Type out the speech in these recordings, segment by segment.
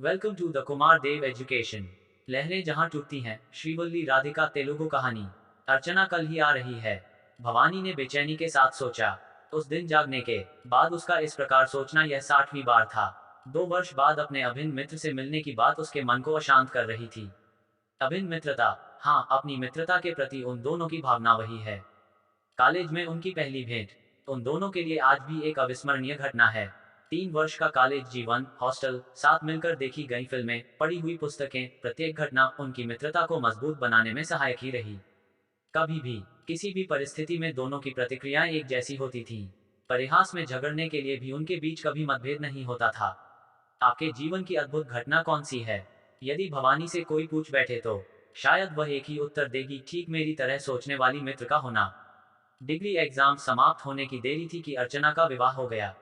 Welcome to the Kumar Dev education. लहरें जहां टूटती हैं, श्रीवल्ली राधिका तेलुगु कहानी। अर्चना कल ही आ रही है। भवानी ने बेचैनी के साथ सोचा। उस दिन जागने के बाद उसका इस प्रकार सोचना यह 60वीं बार था। 2 वर्ष बाद अपने अभिन्न मित्र से मिलने की बात उसके मन को अशांत कर रही थी। अभिन्न मित्रता, हाँ, अपनी मित्रता के प्रति उन दोनों की भावना वही है। कॉलेज में उनकी पहली भेंट उन दोनों के लिए आज भी एक अविस्मरणीय घटना है। 3 वर्ष का कॉलेज जीवन, हॉस्टल, साथ मिलकर देखी गई फिल्में, पढ़ी हुई पुस्तकें, प्रत्येक घटना उनकी मित्रता को मजबूत बनाने में सहायक ही रही। कभी भी किसी भी परिस्थिति में दोनों की प्रतिक्रियाएं एक जैसी होती थीं। परिहास में झगड़ने के लिए भी उनके बीच कभी मतभेद नहीं होता था। आपके जीवन की अद्भुत घटना कौन सी है? यदि भवानी से कोई पूछ बैठे तो शायद वह एक ही उत्तर देगी, ठीक मेरी तरह सोचने वाली मित्र का होना। डिग्री एग्जाम समाप्त होने की देरी थी कि अर्चना का विवाह हो गया।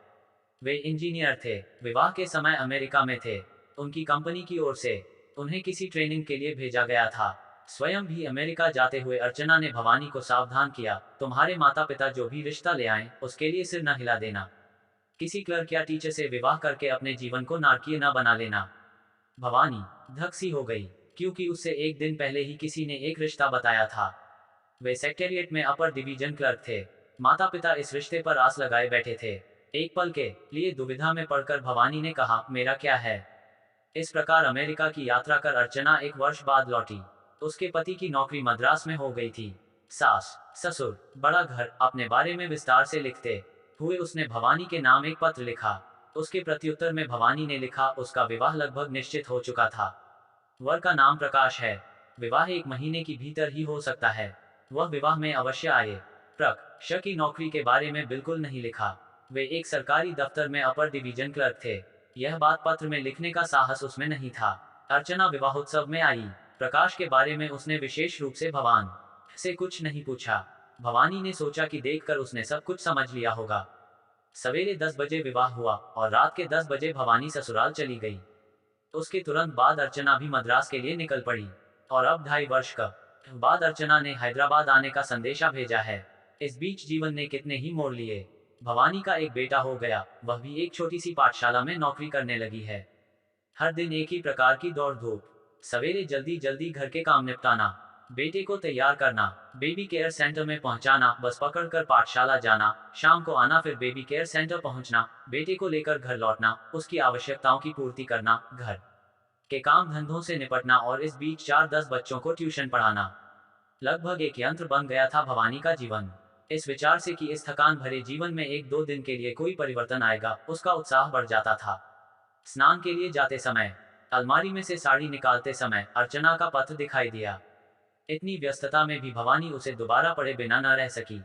वे इंजीनियर थे, विवाह के समय अमेरिका में थे। उनकी कंपनी की ओर से उन्हें किसी ट्रेनिंग के लिए भेजा गया था। स्वयं भी अमेरिका जाते हुए अर्चना ने भवानी को सावधान किया, तुम्हारे माता पिता जो भी रिश्ता ले आए उसके लिए सिर न हिला देना। किसी क्लर्क या टीचर से विवाह करके अपने जीवन को नारकीय न बना लेना। भवानी धक सी हो गई, क्योंकि उससे एक दिन पहले ही किसी ने एक रिश्ता बताया था। वे सेक्रेटरिएट में अपर डिवीजन क्लर्क थे। माता पिता इस रिश्ते पर आस लगाए बैठे थे। एक पल के लिए दुविधा में पड़कर भवानी ने कहा, मेरा क्या है? इस प्रकार अमेरिका की यात्रा कर अर्चना 1 वर्ष बाद लौटी। उसके पति की नौकरी मद्रास में हो गई थी। सास, ससुर, बड़ा घर, अपने बारे में विस्तार से लिखते हुए उसने भवानी के नाम एक पत्र लिखा। उसके प्रत्युत्तर में भवानी ने लिखा, उसका विवाह लगभग निश्चित हो चुका था। वर का नाम प्रकाश है। विवाह 1 महीने की भीतर ही हो सकता है। वह विवाह में अवश्य आए। प्रक श की नौकरी के बारे में बिल्कुल नहीं लिखा। वे एक सरकारी दफ्तर में अपर डिवीजन क्लर्क थे। यह बात पत्र में लिखने का साहस उसमें नहीं था। अर्चना विवाहोत्सव में आई। प्रकाश के बारे में उसने विशेष रूप से भवान से कुछ नहीं पूछा। भवानी ने सोचा कि देखकर उसने सब कुछ समझ लिया होगा। सवेरे 10 बजे विवाह हुआ और रात के 10 बजे भवानी ससुराल चली गई। उसके तुरंत बाद अर्चना भी मद्रास के लिए निकल पड़ी। और अब 2.5 वर्ष का बाद अर्चना ने हैदराबाद आने का संदेशा भेजा है। इस बीच जीवन ने कितने ही मोड़ लिए। भवानी का एक बेटा हो गया, वह भी एक छोटी सी पाठशाला में नौकरी करने लगी है। हर दिन एक ही प्रकार की दौड़ धूप। सवेरे जल्दी जल्दी घर के काम निपटाना, बेटे को तैयार करना, बेबी केयर सेंटर में पहुंचाना, बस पकड़कर पाठशाला जाना, शाम को आना, फिर बेबी केयर सेंटर पहुंचना, बेटे को लेकर घर लौटना, उसकी आवश्यकताओं की पूर्ति करना, घर के काम धंधों से निपटना और इस बीच 4-10 बच्चों को ट्यूशन पढ़ाना। लगभग एक यंत्र बन गया था भवानी का जीवन। इस विचार से कि इस थकान भरे जीवन में 1-2 दिन के लिए कोई परिवर्तन आएगा, उसका उत्साह बढ़ जाता था। स्नान के लिए जाते समय, अलमारी में से साड़ी निकालते समय अर्चना का पत्र दिखाई दिया। इतनी व्यस्तता में भी भवानी उसे दोबारा पढ़े बिना न रह सकी।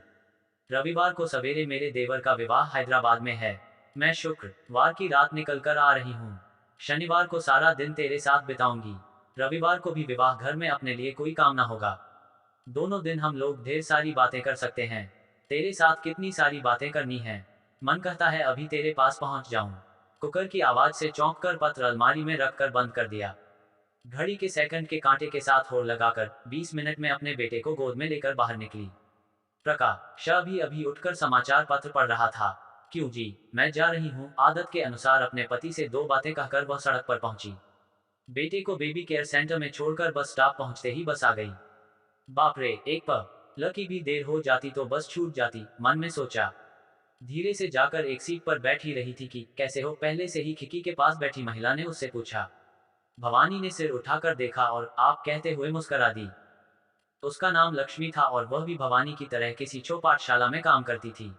रविवार को सवेरे मेरे देवर का विवाह हैदराबाद में है। मैं शुक्रवार की रात निकल कर आ रही हूँ। शनिवार को सारा दिन तेरे साथ बिताऊंगी। रविवार को भी विवाह घर में अपने लिए कोई काम ना होगा। दोनों दिन हम लोग ढेर सारी बातें कर सकते हैं। तेरे साथ कितनी सारी बातें करनी है। मन कहता है अभी तेरे पास पहुंच जाऊं। कुकर की आवाज से चौंक कर पत्र अलमारी में रखकर बंद कर दिया। घड़ी के सेकंड के कांटे के साथ होड़ लगाकर 20 मिनट में अपने बेटे को गोद में लेकर बाहर निकली। प्रकाश भी अभी उठकर समाचार पत्र पढ़ रहा था। क्यों जी, मैं जा रही हूँ। आदत के अनुसार अपने पति से 2 बातें कहकर वह सड़क पर पहुंची। बेटे को बेबी केयर सेंटर में छोड़कर बस स्टॉप पहुंचते ही बस आ गई। बाप रे, एक पल की भी देर हो जाती तो बस छूट जाती, मन में सोचा। धीरे से जाकर एक सीट पर बैठ ही रही थी कि कैसे हो, पहले से ही खिड़की के पास बैठी महिला ने उससे पूछा। भवानी ने सिर उठाकर देखा और आप कहते हुए मुस्करा दी। उसका नाम लक्ष्मी था और वह भी भवानी की तरह किसी पाठशाला में काम करती थी।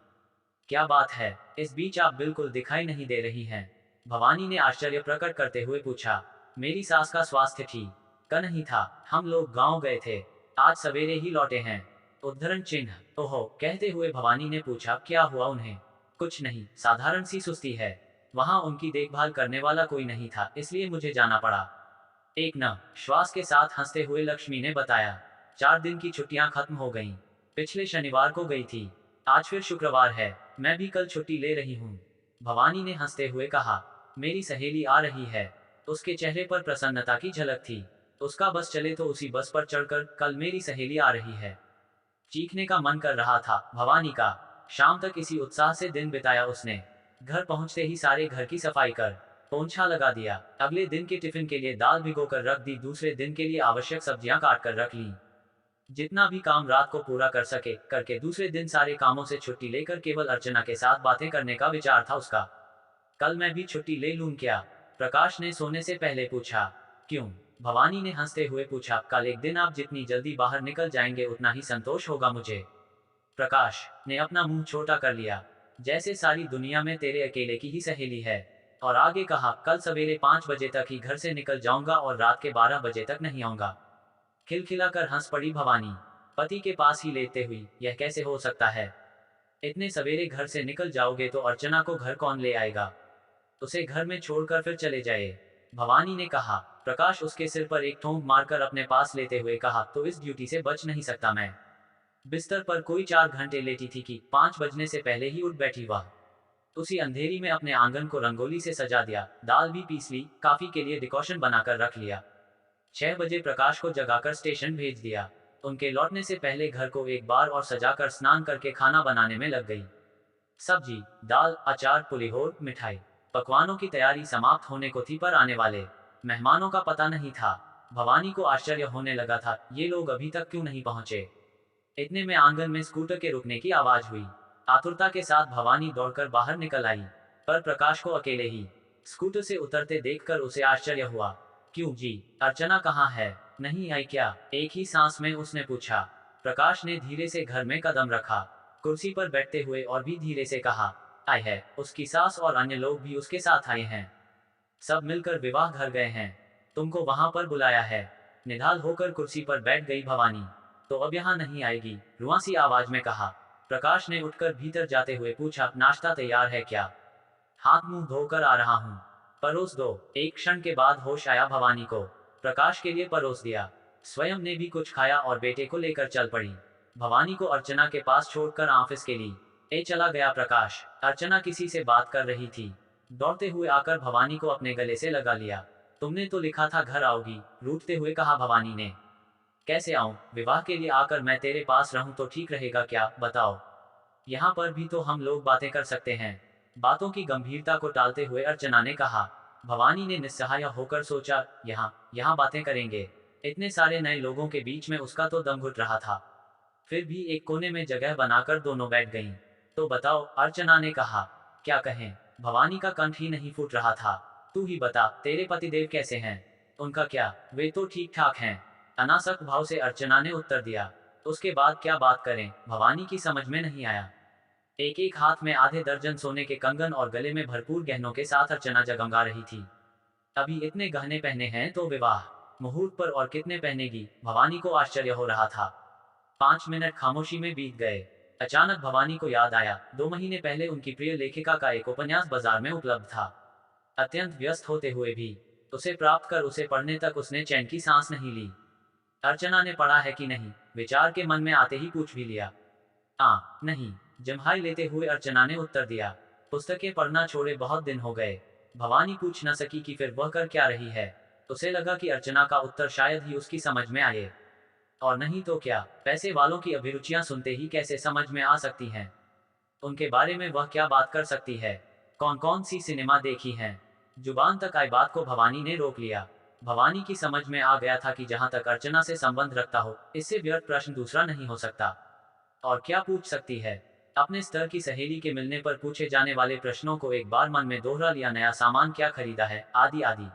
क्या बात है, इस बीच आप बिल्कुल दिखाई नहीं दे रही हैं। भवानी ने आश्चर्य प्रकट करते हुए पूछा। मेरी सास का स्वास्थ्य ठीक का नहीं था, हम लोग गांव गए थे, आज सवेरे ही लौटे हैं। उद्धरण चिन्ह। ओहो, कहते हुए भवानी ने पूछा, क्या हुआ उन्हें? कुछ नहीं, साधारण सी सुस्ती है। वहां उनकी देखभाल करने वाला कोई नहीं था, इसलिए मुझे जाना पड़ा। एक न श्वास के साथ हंसते हुए लक्ष्मी ने बताया। 4 दिन की छुट्टियां खत्म हो गईं। पिछले शनिवार को गई थी। आज फिर शुक्रवार है, मैं भी कल छुट्टी ले रही हूँ। भवानी ने हंसते हुए कहा। मेरी सहेली आ रही है। उसके चेहरे पर प्रसन्नता की झलक थी। उसका बस चले तो उसी बस पर चढ़कर, कल मेरी सहेली आ रही है। चीखने का मन कर रहा था भवानी का। शाम तक इसी उत्साह से दिन बिताया उसने। घर पहुंचते ही सारे घर की सफाई कर पोंछा लगा दिया। अगले दिन के टिफिन के लिए दाल भिगोकर रख दी, दूसरे दिन के लिए आवश्यक सब्जियां काट कर रख ली। जितना भी काम रात को पूरा कर सके करके दूसरे दिन सारे कामों से छुट्टी लेकर केवल अर्चना के साथ बातें करने का विचार था उसका। कल मैं भी छुट्टी ले लूं क्या? प्रकाश ने सोने से पहले पूछा। क्यों? भवानी ने हंसते हुए पूछा। कल एक दिन आप जितनी जल्दी बाहर निकल जाएंगे उतना ही संतोष होगा मुझे। प्रकाश ने अपना मुंह छोटा कर लिया, जैसे सारी दुनिया में तेरे अकेले की ही सहेली है। और आगे कहा, कल सवेरे 5 बजे तक ही घर से निकल जाऊंगा और रात के 12 बजे तक नहीं आऊंगा। खिलखिलाकर हंस पड़ी भवानी। पति के पास ही लेते हुई, यह कैसे हो सकता है? इतने सवेरे घर से निकल जाओगे तो अर्चना को घर कौन ले आएगा? उसे घर में छोड़कर फिर चले जाए, भवानी ने कहा। प्रकाश उसके सिर पर एक ठोंक मारकर अपने पास लेते हुए कहा, तो इस ड्यूटी से बच नहीं सकता मैं। बिस्तर पर कोई 4 घंटे लेटी थी कि 5 बजने से पहले ही उठ बैठी वह। उसी अंधेरी में अपने आंगन को रंगोली से सजा दिया, दाल भी पीस ली, काफी के लिए डिकॉशन बनाकर रख लिया। 6 बजे प्रकाश को जगाकर स्टेशन भेज दिया। उनके लौटने से पहले घर को एक बार और सजाकर स्नान करके खाना बनाने में लग गई। सब्जी, दाल, अचार, पुलिहोर, मिठाई, पकवानों की तैयारी समाप्त होने को थी, पर आने वाले मेहमानों का पता नहीं था। भवानी को आश्चर्य होने लगा था, ये लोग अभी तक क्यों नहीं पहुंचे। इतने में आंगन में स्कूटर के रुकने की आवाज हुई। आतुरता के साथ भवानी दौड़कर बाहर निकल आई, पर प्रकाश को अकेले ही स्कूटर से उतरते देखकर उसे आश्चर्य हुआ। क्यों जी, अर्चना कहाँ है? नहीं आई क्या? एक ही सांस में उसने पूछा। प्रकाश ने धीरे से घर में कदम रखा, कुर्सी पर बैठते हुए और भी धीरे से कहा, आई है। उसकी सास और अन्य लोग भी उसके साथ आए हैं, सब मिलकर विवाह घर गए हैं, तुमको वहां पर बुलाया है। निढाल होकर कुर्सी पर बैठ गई भवानी। तो अब यहाँ नहीं आएगी? रुआसी आवाज में कहा। प्रकाश ने उठकर भीतर जाते हुए पूछा, नाश्ता तैयार है क्या? हाथ मुंह धोकर आ रहा हूँ, परोस दो। एक क्षण के बाद होश आया भवानी को, प्रकाश के लिए परोस दिया। स्वयं ने भी कुछ खाया और बेटे को लेकर चल पड़ी। भवानी को अर्चना के पास छोड़कर ऑफिस के लिए चला गया प्रकाश। अर्चना किसी से बात कर रही थी। दौड़ते हुए आकर भवानी को अपने गले से लगा लिया। तुमने तो लिखा था घर आओगी, रूठते हुए कहा भवानी ने। कैसे आऊं? विवाह के लिए आकर मैं तेरे पास रहूं तो ठीक रहेगा क्या, बताओ? यहाँ पर भी तो हम लोग बातें कर सकते हैं। बातों की गंभीरता को टालते हुए अर्चना ने कहा। भवानी ने निस्सहाय होकर सोचा, यहाँ बातें करेंगे? इतने सारे नए लोगों के बीच में उसका तो दम घुट रहा था। फिर भी एक कोने में जगह बनाकर दोनों बैठ गईं। तो बताओ, अर्चना ने कहा। क्या कहें? भवानी का कंठ ही नहीं फूट रहा था। तू ही बता, तेरे पतिदेव कैसे हैं? उनका क्या? वे तो ठीक ठाक हैं, अनासक्त भाव से अर्चना ने उत्तर दिया। उसके बाद क्या बात करें, भवानी की समझ में नहीं आया। एक एक हाथ में आधे दर्जन सोने के कंगन और गले में भरपूर गहनों के साथ अर्चना जगमगा रही थी। अभी इतने गहने पहने हैं तो विवाह मुहूर्त पर और कितने पहनेगी, भवानी को आश्चर्य हो रहा था। 5 मिनट खामोशी में बीत गए। अचानक भवानी को याद आया, 2 महीने पहले उनकी प्रिय लेखिका का एक उपन्यास बाजार में उपलब्ध था। अत्यंत व्यस्त होते हुए भी उसे प्राप्त कर उसे पढ़ने तक उसने चैन की सांस नहीं ली। अर्चना ने पढ़ा है कि नहीं, विचार के मन में आते ही पूछ भी लिया। नहीं, जम्हाई लेते हुए अर्चना ने उत्तर दिया। पुस्तकें पढ़ना छोड़े बहुत दिन हो गए। भवानी पूछ न सकी कि फिर वह कर क्या रही है। उसे लगा कि अर्चना का उत्तर शायद ही उसकी समझ में आए, और नहीं तो क्या, पैसे वालों की अभिरुचियां सुनते ही कैसे समझ में आ सकती हैं। उनके बारे में वह क्या बात कर सकती है? कौन कौन सी सिनेमा देखी हैं? जुबान तक आई बात को भवानी ने रोक लिया। भवानी की समझ में आ गया था कि जहां तक अर्चना से संबंध रखता हो, इससे व्यर्थ प्रश्न दूसरा नहीं हो सकता। और क्या पूछ सकती है? अपने स्तर की सहेली के मिलने पर पूछे जाने वाले प्रश्नों को एक बार मन में दोहरा लिया, नया सामान क्या खरीदा है, आदि आदि।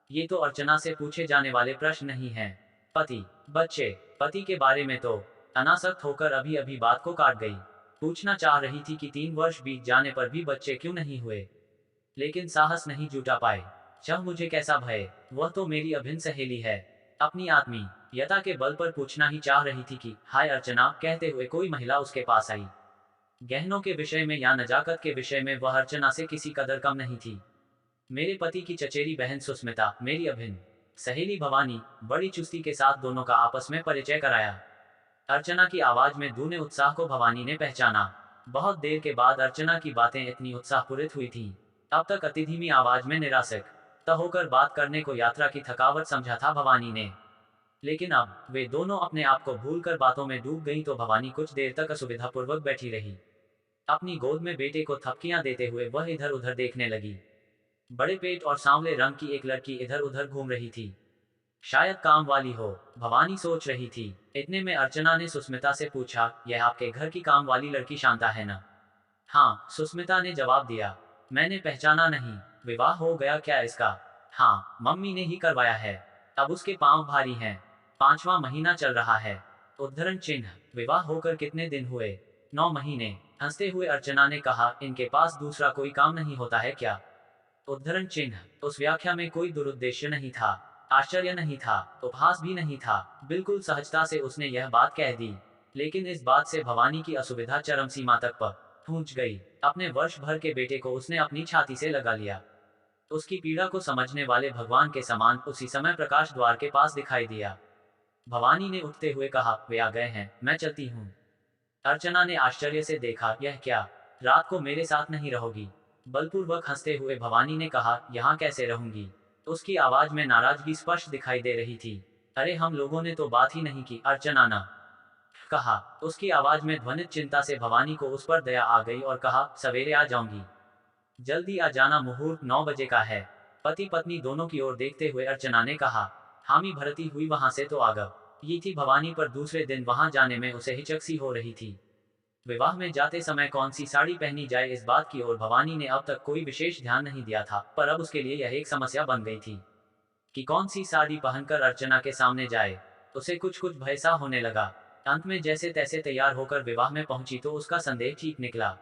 ये तो अर्चना से पूछे जाने वाले प्रश्न नहीं हैं। पति, बच्चे, पति के बारे में तो अनासक्त होकर अभी अभी बात को काट गई। पूछना चाह रही थी कि 3 वर्ष बीत जाने पर भी बच्चे क्यों नहीं हुए, लेकिन साहस नहीं जुटा पाए। चह मुझे कैसा भय, वह तो मेरी अभिन्न सहेली है। अपनी आत्मीयता के बल पर पूछना ही चाह रही थी कि हाय अर्चना कहते हुए कोई महिला उसके पास आई। गहनों के विषय में या नजाकत के विषय में वह अर्चना से किसी कदर कम नहीं थी। मेरे पति की चचेरी बहन सुस्मिता, मेरी अभिन्न सहेली भवानी। बड़ी चुस्ती के साथ दोनों का आपस में परिचय कराया। अर्चना की आवाज में दूने उत्साह को भवानी ने पहचाना। बहुत देर के बाद अर्चना की बातें इतनी उत्साहपूरित हुई थीं। अब तक अति धीमी आवाज में निरासक्त होकर बात करने को यात्रा की थकावट समझा था भवानी ने, लेकिन अब वे दोनों अपने आप को भूलकर बातों में डूब गईं तो भवानी कुछ देर तक असुविधापूर्वक बैठी रही। अपनी गोद में बेटे को थपकियां देते हुए वह इधर उधर देखने लगी। बड़े पेट और सांवले रंग की एक लड़की इधर उधर घूम रही थी। शायद काम वाली हो, भवानी सोच रही थी। इतने में अर्चना ने सुस्मिता से पूछा, यह आपके घर की काम वाली लड़की शांता है ना? हाँ, सुस्मिता ने जवाब दिया। मैंने पहचाना नहीं। विवाह हो गया क्या इसका? हाँ, मम्मी ने ही करवाया है। अब उसके पांव भारी हैं। 5वां महीना चल रहा है। उद्धरण चिन्ह। विवाह होकर कितने दिन हुए? 9 महीने। हंसते हुए अर्चना ने कहा, इनके पास दूसरा कोई काम नहीं होता है क्या? उद्धरण चिन्ह। उस व्याख्या में कोई दुरुद्देश्य नहीं था, आश्चर्य नहीं था, उपहास भी नहीं था। बिल्कुल सहजता से उसने यह बात कह दी। लेकिन इस बात से भवानी की असुविधा चरम सीमा तक पहुंच गई। अपने वर्ष भर के बेटे को उसने अपनी छाती से लगा लिया। उसकी पीड़ा को समझने वाले भगवान के समान उसी समय प्रकाश द्वार के पास दिखाई दिया। भवानी ने उठते हुए कहा, वे आ गए हैं, मैं चलती हूँ। अर्चना ने आश्चर्य से देखा, यह क्या? रात को मेरे साथ नहीं रहोगी? बलपूर्वक हंसते हुए भवानी ने कहा, यहाँ कैसे रहूंगी? उसकी आवाज में नाराजगी स्पष्ट दिखाई दे रही थी। अरे हम लोगों ने तो बात ही नहीं की, अर्चना ने कहा। उसकी आवाज में ध्वनित चिंता से भवानी को उस पर दया आ गई और कहा, सवेरे आ जाऊंगी। जल्दी आ जाना, मुहूर्त 9 बजे का है। पति पत्नी दोनों की ओर देखते हुए अर्चना ने कहा। हामी भरती हुई वहां से तो आ गई थी भवानी, पर दूसरे दिन वहां जाने में उसे हिचक सी हो रही थी। विवाह में जाते समय कौन सी साड़ी पहनी जाए, इस बात की ओर भवानी ने अब तक कोई विशेष ध्यान नहीं दिया था, पर अब उसके लिए यह एक समस्या बन गई थी कि कौन सी साड़ी पहनकर अर्चना के सामने जाए। उसे कुछ कुछ भय सा होने लगा। अंत में जैसे तैसे तैयार होकर विवाह में पहुंची तो उसका संदेह ठीक निकला।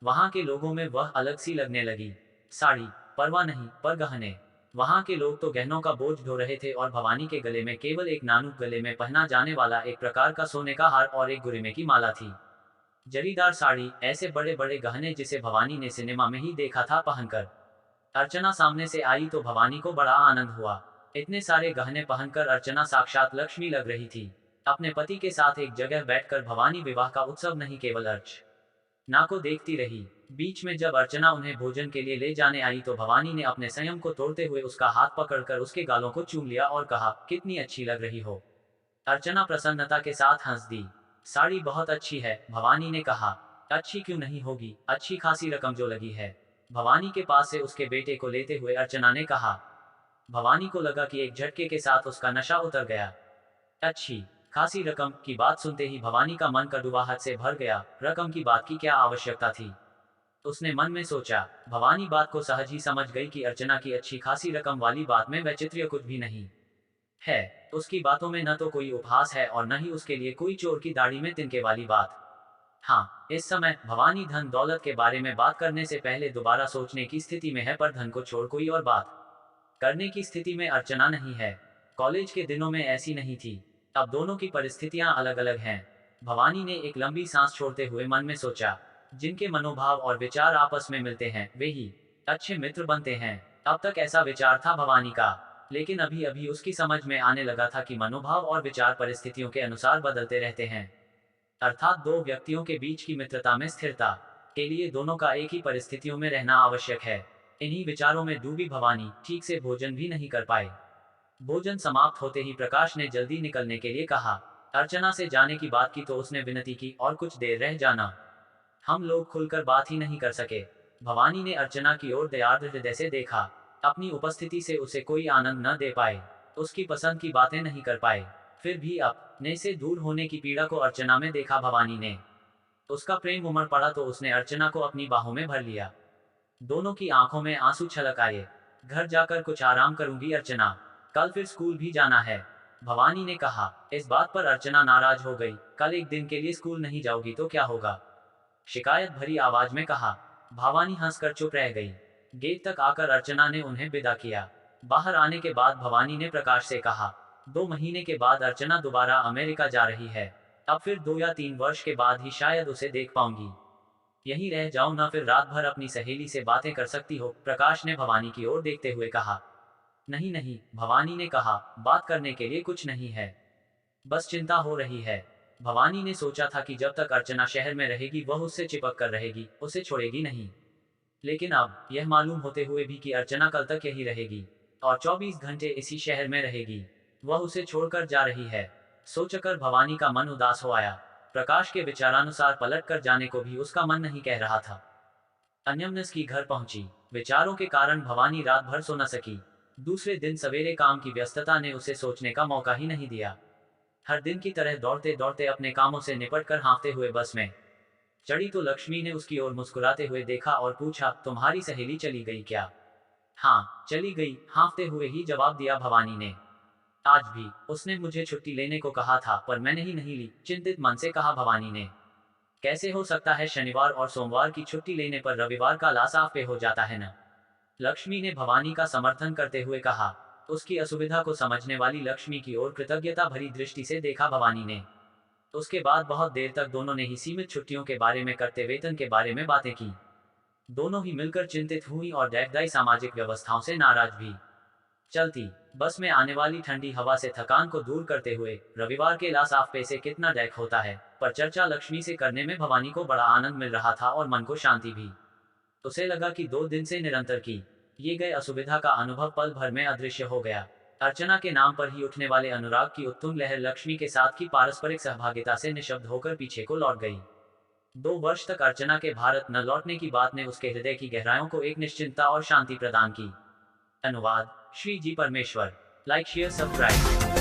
वहां के लोगों में वह अलग सी लगने लगी। साड़ी परवाह नहीं, पर गहने। वहां के लोग तो गहनों का बोझ ढो रहे थे और भवानी के गले में केवल एक नानुक गले में पहना जाने वाला एक प्रकार का सोने का हार और एक गुरिमे की माला थी। जरीदार साड़ी, ऐसे बड़े बड़े गहने जिसे भवानी ने सिनेमा में ही देखा था पहनकर। अर्चना सामने से आई तो भवानी को बड़ा आनंद हुआ। इतने सारे गहने पहनकर अर्चना साक्षात लक्ष्मी लग रही थी। अपने पति के साथ एक जगह बैठकर भवानी विवाह का उत्सव नहीं, केवल अर्चना को देखती रही। बीच में जब अर्चना उन्हें भोजन के लिए ले जाने आई तो भवानी ने अपने संयम को तोड़ते हुए उसका हाथ पकड़कर उसके गालों को चूम लिया और कहा, कितनी अच्छी लग रही हो। अर्चना प्रसन्नता के साथ हंस दी। साड़ी बहुत अच्छी है, भवानी ने कहा। अच्छी क्यों नहीं होगी, अच्छी खासी रकम जो लगी है। भवानी के पास से उसके बेटे को लेते हुए अर्चना ने कहा। भवानी को लगा कि एक झटके के साथ उसका नशा उतर गया। अच्छी खासी रकम की बात सुनते ही भवानी का मन कड़ुवाहट से भर गया। रकम की बात की क्या आवश्यकता थी, उसने मन में सोचा। भवानी बात को सहज ही समझ गई कि अर्चना की अच्छी खासी रकम वाली बात में वैचित्र्य कुछ भी नहीं है। उसकी बातों में न तो कोई उपहास है और न ही उसके लिए कोई चोर की दाढ़ी में तिनके वाली बात। हाँ, इस समय भवानी धन दौलत के बारे में बात करने से पहले दोबारा सोचने की स्थिति में है, पर धन को छोड़ कोई और बात करने की स्थिति में अर्चना नहीं है। कॉलेज के दिनों में ऐसी नहीं थी। अब दोनों की परिस्थितियां अलग अलग हैं। भवानी ने एक लंबी सांस छोड़ते हुए मन में सोचा, जिनके मनोभाव और विचार आपस में मिलते हैं वे ही अच्छे मित्र बनते हैं। अब तक ऐसा विचार था भवानी का, लेकिन अभी अभी उसकी समझ में आने लगा था कि मनोभाव और विचार परिस्थितियों के अनुसार बदलते रहते हैं। अर्थात दो व्यक्तियों के बीच की मित्रता में स्थिरता के लिए दोनों का एक ही परिस्थितियों में रहना आवश्यक है। इन्हीं विचारों में डूबी भवानी ठीक से भोजन भी नहीं कर पाई। भोजन समाप्त होते ही प्रकाश ने जल्दी निकलने के लिए कहा। अर्चना से जाने की बात की तो उसने विनती की, और कुछ देर रह जाना, हम लोग खुलकर बात ही नहीं कर सके। भवानी ने अर्चना की ओर दयार्द हृदय से देखा। अपनी उपस्थिति से उसे कोई आनंद न दे पाए, उसकी पसंद की बातें नहीं कर पाए। फिर भी अपने से दूर होने की पीड़ा को अर्चना में देखा भवानी ने। उसका प्रेम उमड़ पड़ा तो उसने अर्चना को अपनी बाहों में भर लिया। दोनों की आंखों में आंसू छलक आए। घर जाकर कुछ आराम करूंगी अर्चना, कल फिर स्कूल भी जाना है, भवानी ने कहा। इस बात पर अर्चना नाराज हो गई। कल एक दिन के लिए स्कूल नहीं जाओगी तो क्या होगा, शिकायत भरी आवाज में कहा। भवानी हंसकर चुप रह गई। गेट तक आकर अर्चना ने उन्हें विदा किया। बाहर आने के बाद भवानी ने प्रकाश से कहा, 2 महीने के बाद अर्चना दोबारा अमेरिका जा रही है। अब फिर 2 या 3 वर्ष के बाद ही शायद उसे देख पाऊंगी। यहीं रह जाओ ना, फिर रात भर अपनी सहेली से बातें कर सकती हो, प्रकाश ने भवानी की ओर देखते हुए कहा। नहीं नहीं, भवानी ने कहा, बात करने के लिए कुछ नहीं है, बस चिंता हो रही है। भवानी ने सोचा था कि जब तक अर्चना शहर में रहेगी वह उससे चिपक कर रहेगी, उसे छोड़ेगी नहीं। लेकिन अब यह मालूम होते हुए भी कि अर्चना कल तक यही रहेगी और 24 घंटे इसी शहर में रहेगी, वह उसे छोड़कर जा रही है, सोचकर भवानी का मन उदास हो आया। प्रकाश के विचारानुसार पलट कर जाने को भी उसका मन नहीं कह रहा था। अन्यमनस की घर पहुंची। विचारों के कारण भवानी रात भर सो न सकी। दूसरे दिन सवेरे काम की व्यस्तता ने उसे सोचने का मौका ही नहीं दिया। हर दिन की तरह दौड़ते दौड़ते अपने कामों से निपट कर हाँफते हुए बस में चढ़ी तो लक्ष्मी ने उसकी ओर मुस्कुराते हुए देखा और पूछा, तुम्हारी सहेली चली गई क्या? हाँ, चली गई, हाँफते हुए ही जवाब दिया भवानी ने। आज भी उसने मुझे छुट्टी लेने को कहा था, पर मैंने ही नहीं ली, चिंतित मन से कहा भवानी ने। कैसे हो सकता है, शनिवार और सोमवार की छुट्टी लेने पर रविवार का लासाफ पे हो जाता है न? लक्ष्मी ने भवानी का समर्थन करते हुए कहा। उसकी असुविधा को समझने वाली लक्ष्मी की ओर कृतज्ञता भरी दृष्टि से देखा भवानी ने। उसके बाद बहुत देर तक दोनों ने ही सीमित छुट्टियों के बारे में करते वेतन के बारे में बातें की। दोनों ही मिलकर चिंतित हुई और दैखदाई सामाजिक व्यवस्थाओं से नाराज भी। चलती बस में आने वाली ठंडी हवा से थकान को दूर करते हुए रविवार के लासाफ पे से कितना डैक होता है पर चर्चा लक्ष्मी से करने में भवानी को बड़ा आनंद मिल रहा था और मन को शांति भी। उसे लगा कि 2 दिन से निरंतर की ये गए असुविधा का अनुभव पल भर में अदृश्य हो गया। अर्चना के नाम पर ही उठने वाले अनुराग की उत्तुंग लहर लक्ष्मी के साथ की पारस्परिक सहभागिता से निशब्द होकर पीछे को लौट गई। 2 वर्ष तक अर्चना के भारत न लौटने की बात ने उसके हृदय की गहराइयों को एक निश्चिंतता और शांति प्रदान की। अनुवाद श्री जी परमेश्वर। Like share subscribe.